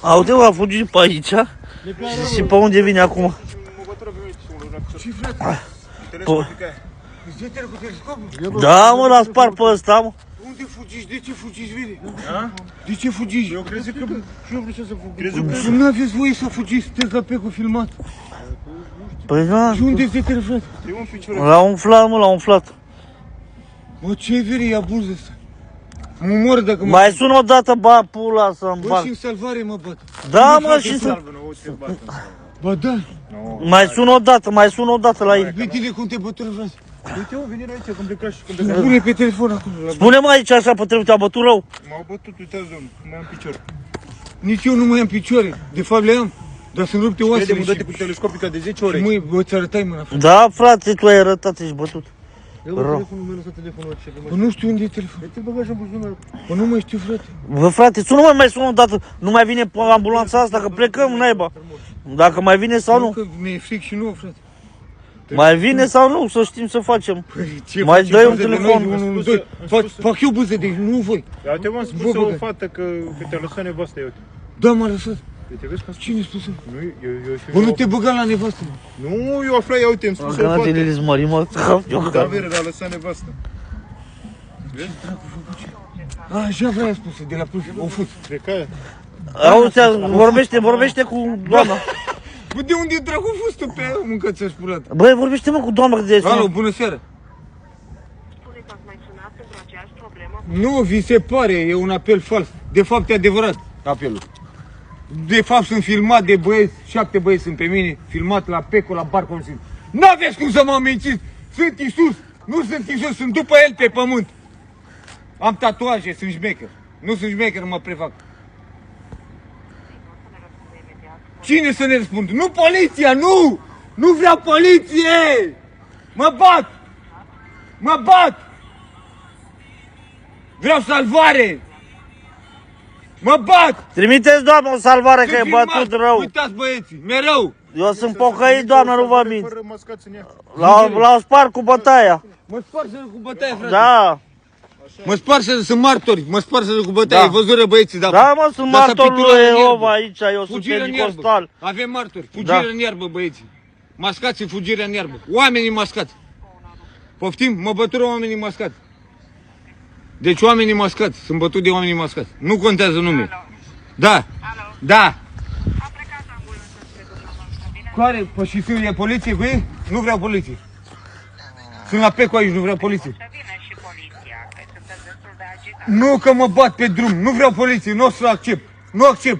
Aude, a fugit pe aici și pe unde vine acum? Ce frate? Telescopic aia. Îți dă cu telescopul? Da, mă, l-a spart pe ăsta, mă. Unde fugiți? De ce fugiți, vede? De ce fugiți? Eu crezi că... Și eu vreau să fug. Crezi că... Nu aveți voie să fugiți, sunteți la pecul filmat. Păi da. Și unde este telefon? L-a umflat, mă, l-a umflat. Mă, ce veri, e abuz ăsta. Mă mor dacă mă... Mai sun o dată, ba, pula să-mi Bă, bag. și în salvare mă bat. Da, mă, și să... Ba da. Mai sun o dată la ei. Uite-le cum te bătură, frate. Uite, mă, vine aici, cum pleca și cum pleca. Pune pe telefon acum. Spune-mă aici așa, potrivit, a bătut rău. M-au bătut, uitați, domnul, mai am picior. Nici eu nu mai am picioare. De fapt le am. Dar sunt rupte oasele. Crede-mă, dă-te cu telescopica de 10 ore. Măi, bă, ți-arătai mâna. Da, frate, tu ai arătat, ești bătut. Ia bă, telefonul meu, lăsa telefonul ce Bă, nu știu unde e telefonul. te băga și în buzunar. Bă, nu mai știu, frate. Bă, frate, sună mai sună o dată. Nu mai vine ambulanța asta, că plecăm, naiba. Dacă mai vine sau nu. Că ne-e fric și nouă, frate. Mai vine sau nu, să știm să facem. Păi, ce Mai facem, dai un buze de telefon. noi, unul, doi. Fac eu buze de nu voi. Dar te-am spus o fată că te-a lăsat nevastă, eu. Da, m-a lăsat. Uite, vezi că am spus? Cine spus? Nu, eu Bă, nu te băga la nevastă. Nu, eu aflat, ia uite, îmi spus o Gana de fată. Lilis Mării, mă. Da, vere, dar a lăsat nevastă. A, așa vrea spus, de la plus, o fut. Cred că aia. Auzi, vorbește cu doamna. Bă, de unde dracu fost tu pe aia, mâncați-aș pulată? Băi, vorbește-mă cu doamna de Alo, bună seara. Spune că ați mai sunat pentru aceeași problemă. Nu, vi se pare, e un apel fals. De fapt e adevărat apelul. De fapt sunt filmat de băieți, 7 băieți sunt pe mine, filmat la Peco, la bar, cum sunt. N-aveți cum să mă mințiți! Sunt Iisus! Nu sunt Iisus, sunt după El pe pământ! Am tatuaje, sunt șmecher. Nu sunt șmecher, mă prefac. Cine să ne răspundă? Nu poliția, nu! Nu vreau poliție! Mă bat! Mă bat! Vreau salvare! Mă bat! Trimiteți, doamnă, o salvare, că e Sunt bătut filmat. rău. Uitați băieții, mereu! Eu sunt pocăit, doamnă, nu vă mint. Fără mascați în ea. L-au spart cu bătaia. Mă sparsă cu bătaie, frate! Da, Mă sparsă, sunt martori, mă sparsă cu bătaie, Da. văzură băieții, da. da, mă, sunt Dar s-a martorul picturat lui în Jehova iarbă. aici, eu sunt Fugire în pentecostal. iarbă. Avem martori, fugire Da. în iarbă, băieții. Mascați în fugirea în iarbă. Oamenii mascați. Poftim? Mă bătură oamenii mascați. Deci oamenii mascați, sunt bătut de oamenii mascați. Nu contează numele. Da. Da. A plecat ambulanța spre dumneavoastră, bine? Care? Păi și sunt, e poliție cu ei? Nu vreau poliție. Sunt la Peco aici, nu vreau poliție. Să vină și poliția, că sunteți destul de agitați. Nu că mă bat pe drum, nu vreau poliție, nu o să accept. Nu accept.